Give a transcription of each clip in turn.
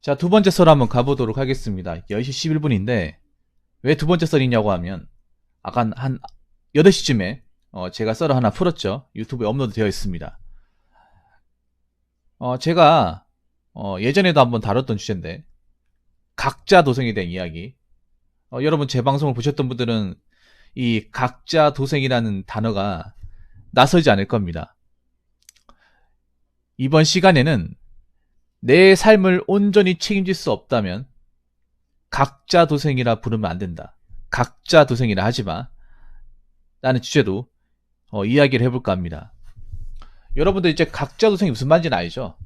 자, 두 번째 썰 한번 가보도록 하겠습니다. 10시 11분인데, 왜 두 번째 썰이냐고 하면, 아까 한 8시쯤에, 제가 썰을 하나 풀었죠. 유튜브에 업로드 되어 있습니다. 제가, 예전에도 한번 다뤘던 주제인데, 각자 도생에 대한 이야기. 여러분 제 방송을 보셨던 분들은, 이 각자 도생이라는 단어가 낯설지 않을 겁니다. 이번 시간에는, 내 삶을 온전히 책임질 수 없다면 각자 도생이라 부르면 안 된다. 각자 도생이라 하지 마. 라는 주제로 이야기를 해볼까 합니다. 여러분들 이제 각자 도생이 무슨 말인지는 알죠?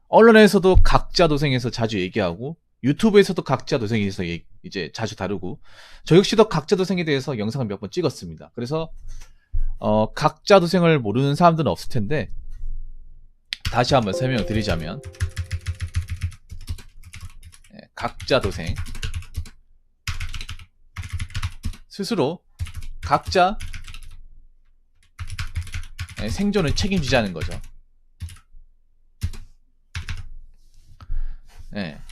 언론에서도 각자 도생에서 자주 얘기하고 유튜브에서도 각자 도생에서 이제 자주 다루고 저 역시도 각자 도생에 대해서 영상을 몇 번 찍었습니다. 그래서 각자 도생을 모르는 사람들은 없을 텐데 다시 한번 설명을 드리자면 각자 도생 스스로 각자 생존을 책임지자는 거죠.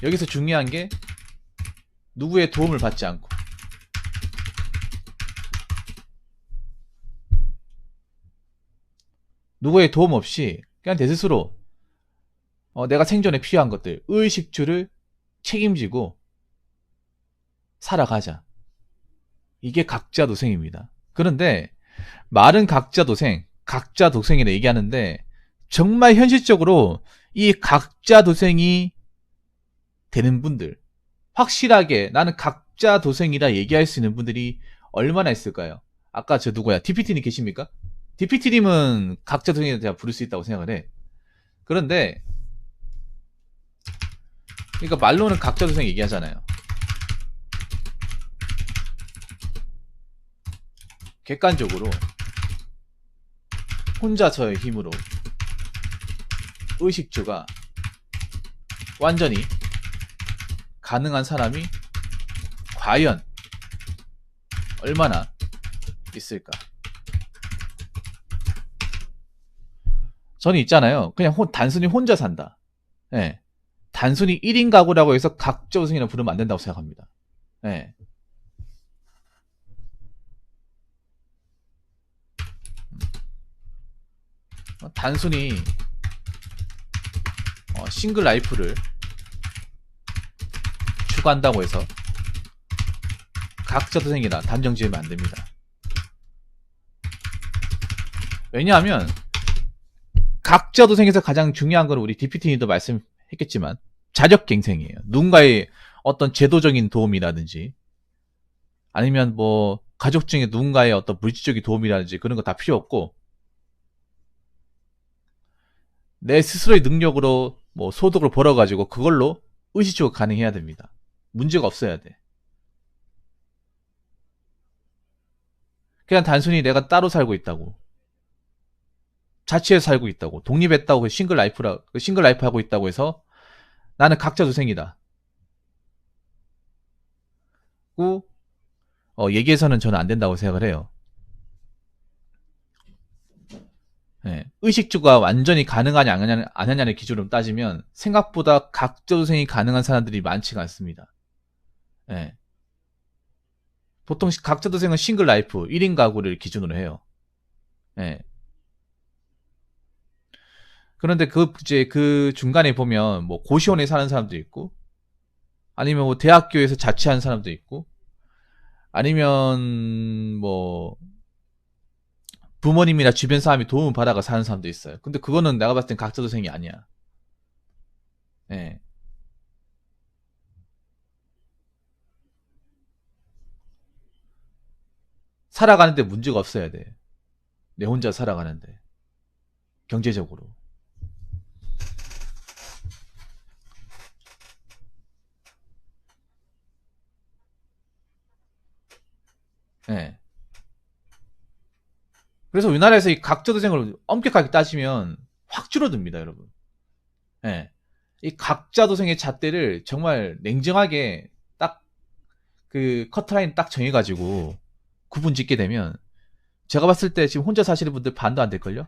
여기서 중요한 게 누구의 도움을 받지 않고 누구의 도움 없이 그냥 내 스스로 내가 생존에 필요한 것들 의식주를 책임지고 살아가자. 이게 각자 도생입니다. 그런데 말은 각자 도생이라 얘기하는데 정말 현실적으로 이 각자 도생이 되는 분들 확실하게 나는 각자 도생이라 얘기할 수 있는 분들이 얼마나 있을까요? 아까 저 누구야? DPT님 계십니까? DPT님은 각자 도생에 대해 부를 수 있다고 생각을 해. 그런데 그러니까 말로는 각자 도생 얘기하잖아요. 객관적으로 혼자서의 힘으로 의식주가 완전히 가능한 사람이 과연 얼마나 있을까? 저는 있잖아요. 그냥 단순히 혼자 산다. 단순히 1인 가구라고 해서 각자 도생이라 부르면 안 된다고 생각합니다. 단순히 싱글 라이프를 추구한다고 해서 각자 도생이라 단정 지으면 안 됩니다. 왜냐하면 각자 도생에서 가장 중요한 건 우리 DPT님도 말씀했겠지만 자력갱생이에요. 누군가의 어떤 제도적인 도움이라든지 아니면 뭐 가족 중에 누군가의 어떤 물질적인 도움이라든지 그런 거 다 필요 없고 내 스스로의 능력으로 뭐 소득을 벌어가지고 그걸로 의식주가 가능해야 됩니다. 문제가 없어야 돼. 그냥 단순히 내가 따로 살고 있다고 자취해서 살고 있다고 독립했다고 싱글 라이프 하고 있다고 해서 나는 각자 도생이다 고 얘기해서는 저는 안 된다고 생각을 해요. 의식주가 완전히 가능하냐 안 하냐를 기준으로 따지면 생각보다 각자 도생이 가능한 사람들이 많지가 않습니다. 보통 각자 도생은 싱글 라이프 1인 가구를 기준으로 해요. 그런데 그 중간에 보면 뭐 고시원에 사는 사람도 있고 아니면 뭐 대학교에서 자취하는 사람도 있고 아니면 뭐 부모님이나 주변 사람이 도움을 받아가 사는 사람도 있어요. 근데 그거는 내가 봤을 땐 각자 도생이 아니야. 살아가는데 문제가 없어야 돼. 내 혼자 살아가는데 경제적으로. 그래서 우리나라에서 이 각자 도생을 엄격하게 따지면 확 줄어듭니다, 여러분. 이 각자 도생의 잣대를 정말 냉정하게 딱 그 커트라인 딱 정해가지고 구분 짓게 되면 제가 봤을 때 지금 혼자 사시는 분들 반도 안 될걸요?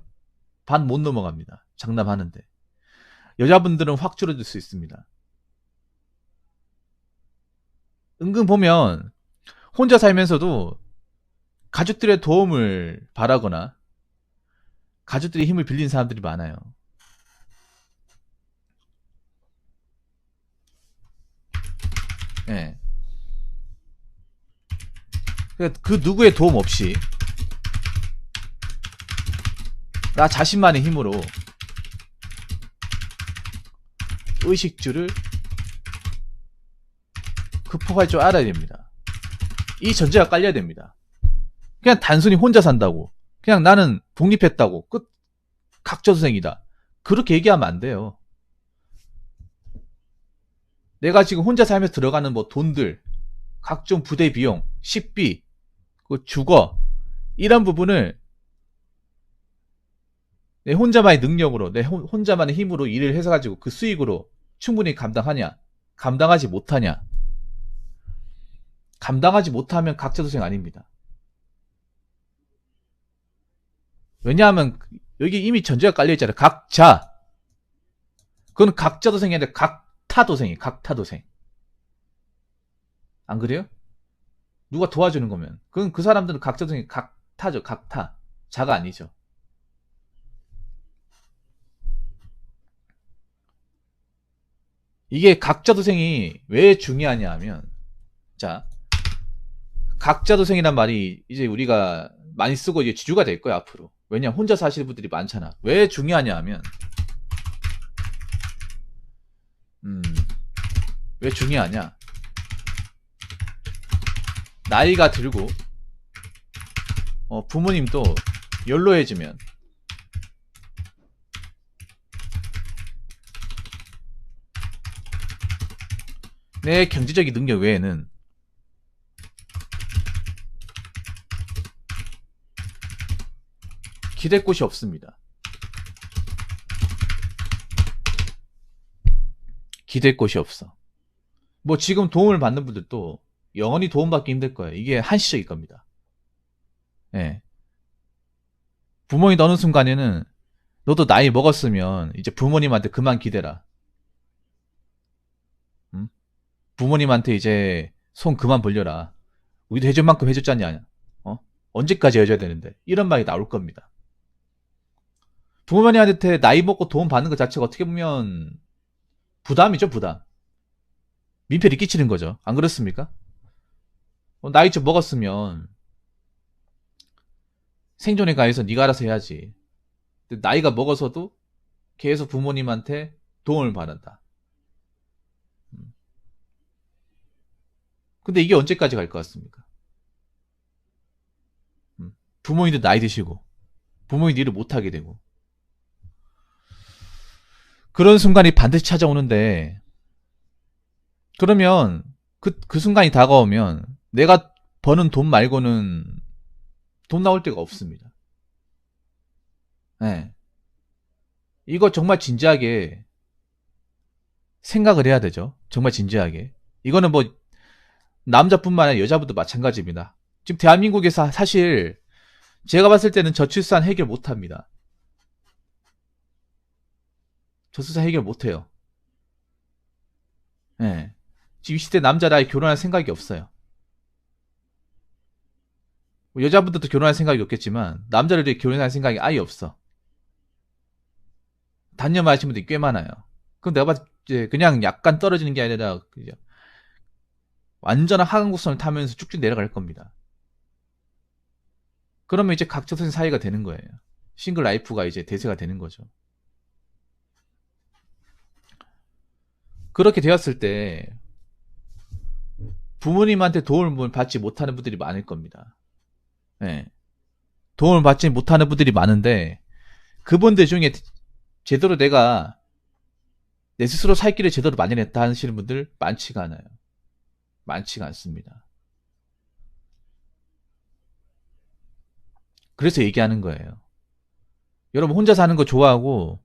반 못 넘어갑니다. 장담하는데. 여자분들은 확 줄어들 수 있습니다. 은근 보면 혼자 살면서도 가족들의 도움을 바라거나 가족들의 힘을 빌린 사람들이 많아요. 예. 그 누구의 도움 없이 나 자신만의 힘으로 의식주를 극복할 줄 알아야 됩니다. 이 전제가 깔려야 됩니다. 그냥 단순히 혼자 산다고, 그냥 나는 독립했다고, 끝, 각자도생이다, 그렇게 얘기하면 안 돼요. 내가 지금 혼자 살면서 들어가는 뭐 돈들, 각종 부대 비용, 식비, 그 주거, 이런 부분을 내 혼자만의 능력으로, 내 혼자만의 힘으로 일을 해서 가지고 그 수익으로 충분히 감당하냐, 감당하지 못하냐. 감당하지 못하면 각자도생 아닙니다. 왜냐하면 여기 이미 전제가 깔려있잖아요. 각자. 그건 각자도생이 아니라 각타도생이에요. 각타도생. 안 그래요? 누가 도와주는 거면. 그건 그 사람들은 각자도생이 각타죠. 각타. 자가 아니죠. 이게 각자도생이 왜 중요하냐 하면, 자, 각자도생이란 말이 이제 우리가 많이 쓰고 이제 주류가 될 거야, 앞으로. 왜냐, 혼자 사시는 분들이 많잖아. 왜 중요하냐 하면, 왜 중요하냐? 나이가 들고, 부모님도 연로해지면, 내 경제적인 능력 외에는 기댈 곳이 없습니다. 기댈 곳이 없어. 뭐 지금 도움을 받는 분들도 영원히 도움받기 힘들 거예요. 이게 한시적일 겁니다. 예. 부모님도 어느 순간에는 너도 나이 먹었으면 이제 부모님한테 그만 기대라. 부모님한테 이제 손 그만 벌려라. 우리도 해줄 만큼 해줬잖냐. 언제까지 해줘야 되는데. 이런 말이 나올 겁니다. 부모님한테 나이 먹고 도움 받는 것 자체가 어떻게 보면 부담이죠, 부담. 민폐를 끼치는 거죠. 안 그렇습니까? 나이 좀 먹었으면 생존에 가해서 네가 알아서 해야지. 나이가 먹어서도 계속 부모님한테 도움을 받는다. 근데 이게 언제까지 갈 것 같습니까? 부모님도 나이 드시고 부모님 일을 못하게 되고 그런 순간이 반드시 찾아오는데, 그러면 그 순간이 다가오면 내가 버는 돈 말고는 돈 나올 데가 없습니다. 네. 이거 정말 진지하게 생각을 해야 되죠. 정말 진지하게. 이거는 뭐 남자뿐만 아니라 여자분도 마찬가지입니다. 지금 대한민국에서 사실 제가 봤을 때는 저출산 해결 못합니다. 저출산 해결 못해요. 네. 지금 이 시대 남자라 아예 결혼할 생각이 없어요. 뭐 여자분들도 결혼할 생각이 없겠지만 남자들이 결혼할 생각이 아예 없어. 단념하시는 분들이 꽤 많아요. 그럼 내가 봤을 때 그냥 약간 떨어지는 게 아니라 그죠? 완전한 하강곡선을 타면서 쭉쭉 내려갈 겁니다. 그러면 이제 각자도생 사회가 되는 거예요. 싱글 라이프가 이제 대세가 되는 거죠. 그렇게 되었을 때 부모님한테 도움을 받지 못하는 분들이 많을 겁니다. 네. 도움을 받지 못하는 분들이 많은데 그분들 중에 제대로 내가 내 스스로 살 길을 제대로 마련했다 하시는 분들 많지가 않아요. 많지가 않습니다. 그래서 얘기하는 거예요. 여러분 혼자 사는 거 좋아하고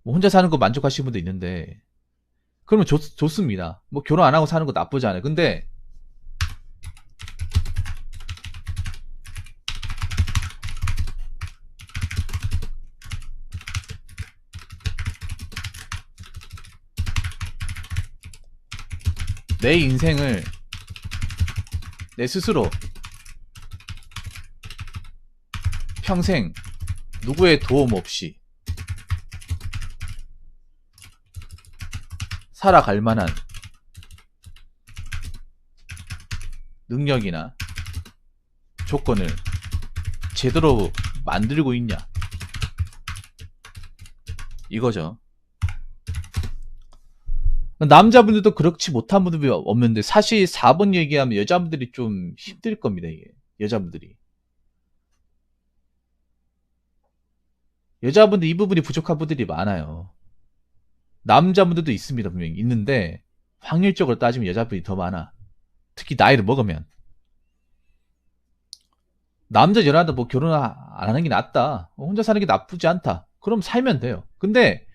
뭐 혼자 사는 거 만족하시는 분도 있는데 그러면 좋습니다. 뭐 결혼 안 하고 사는 거 나쁘지 않아요. 근데 내 인생을 내 스스로 평생 누구의 도움 없이 살아갈 만한 능력이나 조건을 제대로 만들고 있냐, 이거죠. 남자분들도 그렇지 못한 분들이 없는데, 사실 4번 얘기하면 여자분들이 좀 힘들 겁니다. 이게 여자분들 이 부분이 부족한 분들이 많아요. 남자분들도 있습니다. 분명히 있는데 확률적으로 따지면 여자분이 더 많아. 특히 나이를 먹으면. 남자 여자도 뭐 결혼 안 하는 게 낫다, 혼자 사는 게 나쁘지 않다, 그럼 살면 돼요. 근데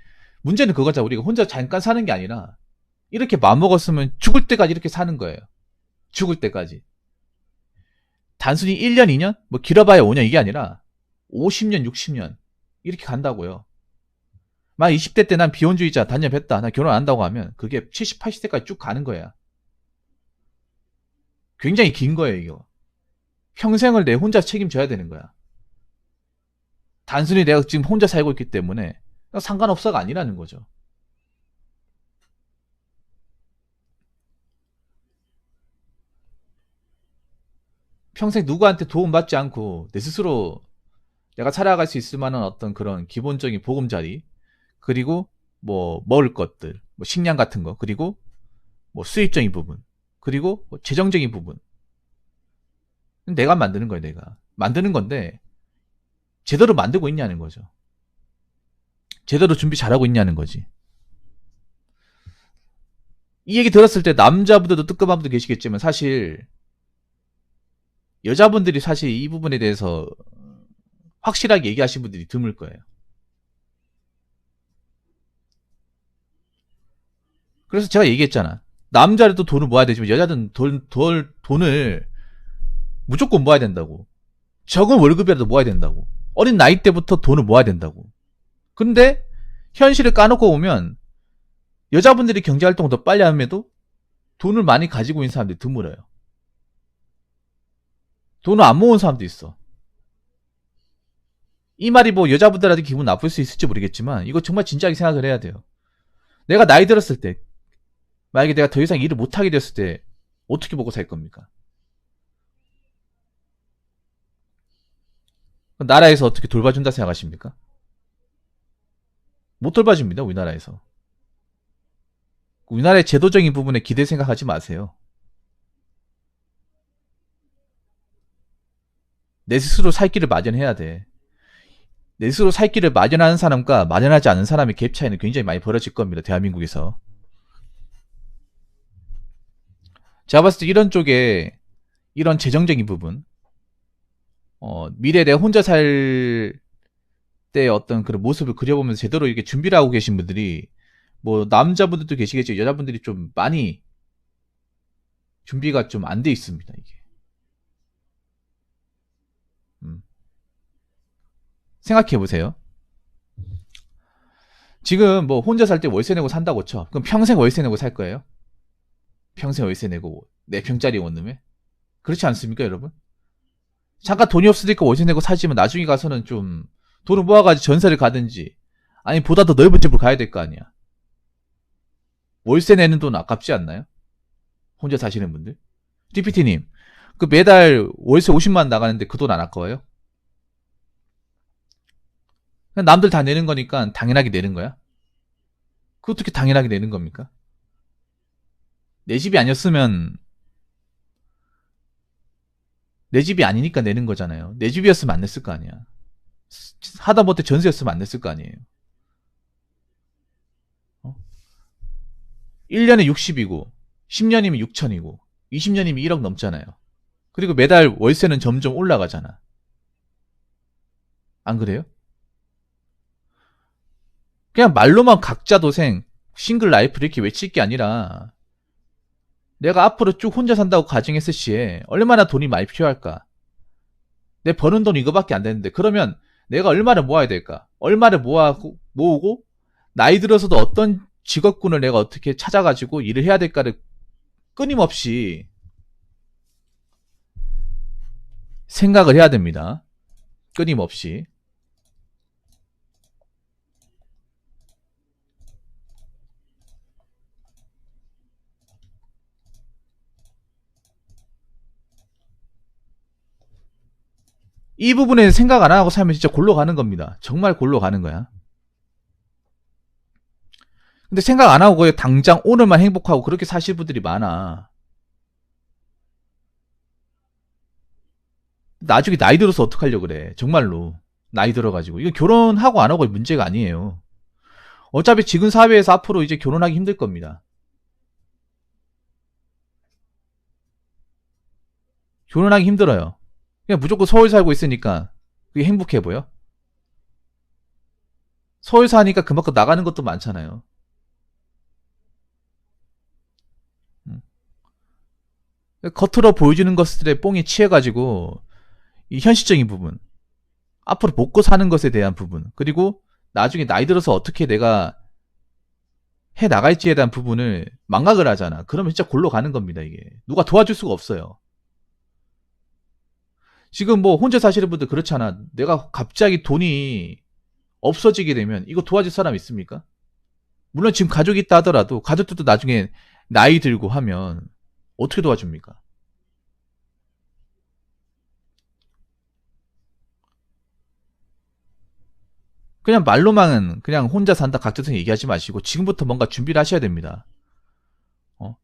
문제는 그거죠. 우리가 혼자 잠깐 사는 게 아니라 이렇게 마음먹었으면 죽을 때까지 이렇게 사는 거예요. 죽을 때까지. 단순히 1년 2년 뭐 길어봐야 5년 이게 아니라 50년 60년 이렇게 간다고요. 막 20대 때 난 비혼주의자 단념했다, 난 결혼 안 한다고 하면 그게 70, 80대까지 쭉 가는 거야. 굉장히 긴 거예요. 이거 평생을 내 혼자 책임져야 되는 거야. 단순히 내가 지금 혼자 살고 있기 때문에 상관없어가 아니라는 거죠. 평생 누구한테 도움받지 않고 내 스스로 내가 살아갈 수 있을 만한 어떤 그런 기본적인 보금자리, 그리고 뭐 먹을 것들, 뭐 식량 같은 거, 그리고 뭐 수입적인 부분, 그리고 뭐 재정적인 부분, 내가 만드는 거예요. 내가 만드는 건데 제대로 만들고 있냐는 거죠. 제대로 준비 잘하고 있냐는 거지. 이 얘기 들었을 때 남자분들도 뜨끔한 분도 계시겠지만 사실 여자분들이 사실 이 부분에 대해서 확실하게 얘기하신 분들이 드물 거예요. 그래서 제가 얘기했잖아. 남자들도 돈을 모아야 되지만 여자들은 돈을 무조건 모아야 된다고. 적은 월급이라도 모아야 된다고. 어린 나이 때부터 돈을 모아야 된다고. 근데 현실을 까놓고 보면 여자분들이 경제활동을 더 빨리 함에도 돈을 많이 가지고 있는 사람들이 드물어요. 돈을 안 모은 사람도 있어. 이 말이 뭐 여자분들한테 기분 나쁠 수 있을지 모르겠지만 이거 정말 진지하게 생각을 해야 돼요. 내가 나이 들었을 때, 만약에 내가 더 이상 일을 못하게 됐을 때 어떻게 먹고 살 겁니까? 나라에서 어떻게 돌봐준다 생각하십니까? 못 돌봐줍니다. 우리나라에서. 우리나라의 제도적인 부분에 기대 생각하지 마세요. 내 스스로 살 길을 마련해야 돼. 내 스스로 살 길을 마련하는 사람과 마련하지 않은 사람의 갭 차이는 굉장히 많이 벌어질 겁니다. 대한민국에서. 제가 봤을 때 이런 쪽에 이런 재정적인 부분, 미래에 내가 혼자 살 때 어떤 그런 모습을 그려보면서 제대로 이렇게 준비를 하고 계신 분들이, 뭐 남자분들도 계시겠지만 여자분들이 좀 많이 준비가 좀 안 돼 있습니다. 이게. 생각해 보세요. 지금 뭐 혼자 살 때 월세 내고 산다고 쳐. 그럼 평생 월세 내고 살 거예요? 평생 월세 내고 4평짜리 원룸에? 그렇지 않습니까, 여러분? 잠깐 돈이 없으니까 월세 내고 살지만 나중에 가서는 좀 돈을 모아가지고 전세를 가든지, 아니 보다 더 넓은 집으로 가야 될 거 아니야. 월세 내는 돈 아깝지 않나요? 혼자 사시는 분들. DPT님, 그 매달 월세 50만 나가는데 그 돈 안 아까워요? 그냥 남들 다 내는 거니까 당연하게 내는 거야? 그거 어떻게 당연하게 내는 겁니까? 내 집이 아니었으면, 내 집이 아니니까 내는 거잖아요. 내 집이었으면 안 냈을 거 아니야. 하다못해 전세였으면 안 냈을 거 아니에요. 1년에 60이고 10년이면 6천이고 20년이면 1억 넘잖아요. 그리고 매달 월세는 점점 올라가잖아. 안 그래요? 그냥 말로만 각자 도생, 싱글 라이프 이렇게 외칠 게 아니라 내가 앞으로 쭉 혼자 산다고 가정했을 시에 얼마나 돈이 많이 필요할까? 내 버는 돈 이거밖에 안 되는데 그러면 내가 얼마를 모아야 될까? 얼마를 모으고 나이 들어서도 어떤 직업군을 내가 어떻게 찾아가지고 일을 해야 될까를 끊임없이 생각을 해야 됩니다. 끊임없이. 이 부분에 생각 안 하고 살면 진짜 골로 가는 겁니다. 정말 골로 가는 거야. 근데 생각 안 하고 당장 오늘만 행복하고 그렇게 사실 분들이 많아. 나중에 나이 들어서 어떡하려고 그래. 정말로. 나이 들어가지고. 이거 결혼하고 안 하고 문제가 아니에요. 어차피 지금 사회에서 앞으로 이제 결혼하기 힘들 겁니다. 결혼하기 힘들어요. 그냥 무조건 서울 살고 있으니까 그게 행복해 보여? 서울 사니까 그만큼 나가는 것도 많잖아요. 겉으로 보여주는 것들에 뽕이 취해가지고 이 현실적인 부분, 앞으로 먹고 사는 것에 대한 부분, 그리고 나중에 나이 들어서 어떻게 내가 해 나갈지에 대한 부분을 망각을 하잖아. 그러면 진짜 골로 가는 겁니다, 이게. 누가 도와줄 수가 없어요. 지금 뭐 혼자 사시는 분들 그렇잖아. 내가 갑자기 돈이 없어지게 되면 이거 도와줄 사람 있습니까? 물론 지금 가족이 있다 하더라도 가족들도 나중에 나이 들고 하면 어떻게 도와줍니까? 그냥 말로만 그냥 혼자 산다 각자서 얘기하지 마시고 지금부터 뭔가 준비를 하셔야 됩니다. 어?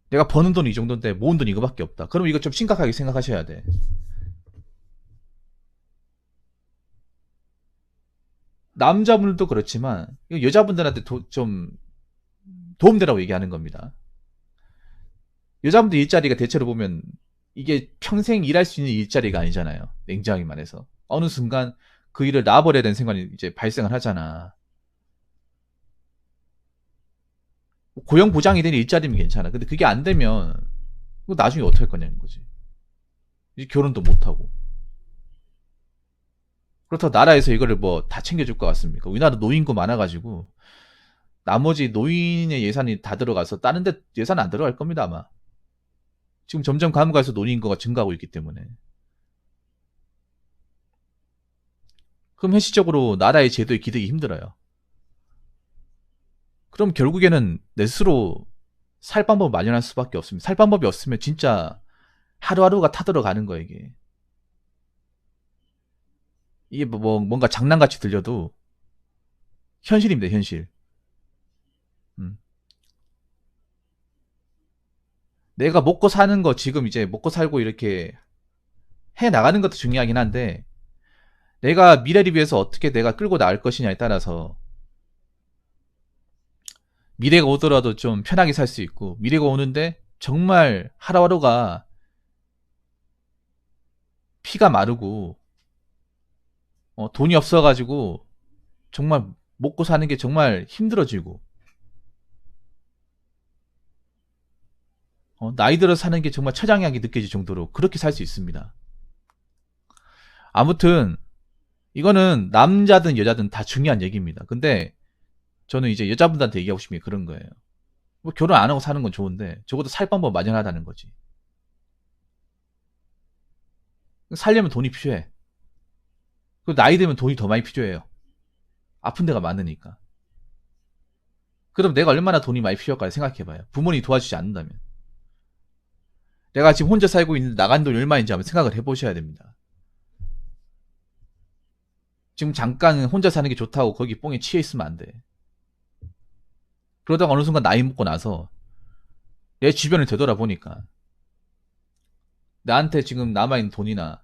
내가 버는 돈 이 정도인데 모은 돈 이거밖에 없다. 그럼 이거 좀 심각하게 생각하셔야 돼. 남자분들도 그렇지만 여자분들한테 좀 도움되라고 얘기하는 겁니다. 여자분들 일자리가 대체로 보면 이게 평생 일할 수 있는 일자리가 아니잖아요. 냉정하게 말해서. 어느 순간 그 일을 놔버려야 되는 생각이 이제 발생을 하잖아. 고용 보장이 되는 일자리면 괜찮아. 근데 그게 안 되면 나중에 어떻게 할 거냐는 거지. 이제 결혼도 못 하고. 그렇다고 나라에서 이거를 뭐 다 챙겨줄 것 같습니까? 우리나라 노인구 많아가지고 나머지 노인의 예산이 다 들어가서 다른 데 예산 안 들어갈 겁니다 아마. 지금 점점 가면 갈수록 노인 인구가 증가하고 있기 때문에. 그럼 현실적으로 나라의 제도에 기대기 힘들어요. 그럼 결국에는 내 스스로 살 방법을 마련할 수밖에 없습니다. 살 방법이 없으면 진짜 하루하루가 타들어가는 거예요 이게. 이게 뭔가 장난같이 들려도 현실입니다 현실. 음. 내가 먹고 사는 거 지금 이제 먹고 살고 이렇게 해 나가는 것도 중요하긴 한데 내가 미래를 위해서 어떻게 내가 끌고 나갈 것이냐에 따라서 미래가 오더라도 좀 편하게 살 수 있고 미래가 오는데 정말 하루하루가 피가 마르고 돈이 없어가지고 정말 먹고 사는 게 정말 힘들어지고 나이 들어 사는 게 정말 처장하게 느껴질 정도로 그렇게 살 수 있습니다. 아무튼 이거는 남자든 여자든 다 중요한 얘기입니다. 근데 저는 이제 여자분들한테 얘기하고 싶은 게 그런 거예요. 뭐 결혼 안 하고 사는 건 좋은데 적어도 살 방법 마련하다는 거지. 살려면 돈이 필요해. 그리고 나이 들면 돈이 더 많이 필요해요. 아픈 데가 많으니까. 그럼 내가 얼마나 돈이 많이 필요할까 생각해봐요. 부모님이 도와주지 않는다면. 내가 지금 혼자 살고 있는데 나간 돈이 얼마인지 한번 생각을 해보셔야 됩니다. 지금 잠깐 혼자 사는 게 좋다고 거기 뽕에 취해 있으면 안 돼. 그러다가 어느 순간 나이 먹고 나서 내 주변을 되돌아보니까 나한테 지금 남아있는 돈이나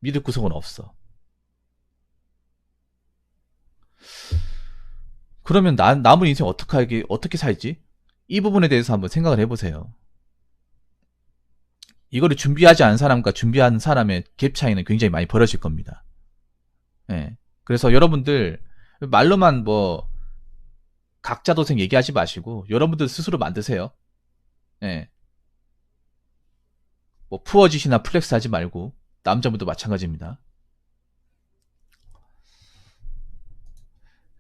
믿을 구석은 없어. 그러면 남은 인생 어떻게 살지? 이 부분에 대해서 한번 생각을 해보세요. 이거를 준비하지 않은 사람과 준비한 사람의 갭 차이는 굉장히 많이 벌어질 겁니다. 예. 그래서 여러분들 말로만 뭐 각자 도생 얘기하지 마시고 여러분들 스스로 만드세요. 예. 뭐 푸어짓이나 플렉스 하지 말고 남자분도 마찬가지입니다.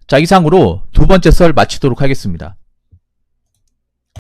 자, 이상으로 두 번째 썰 마치도록 하겠습니다.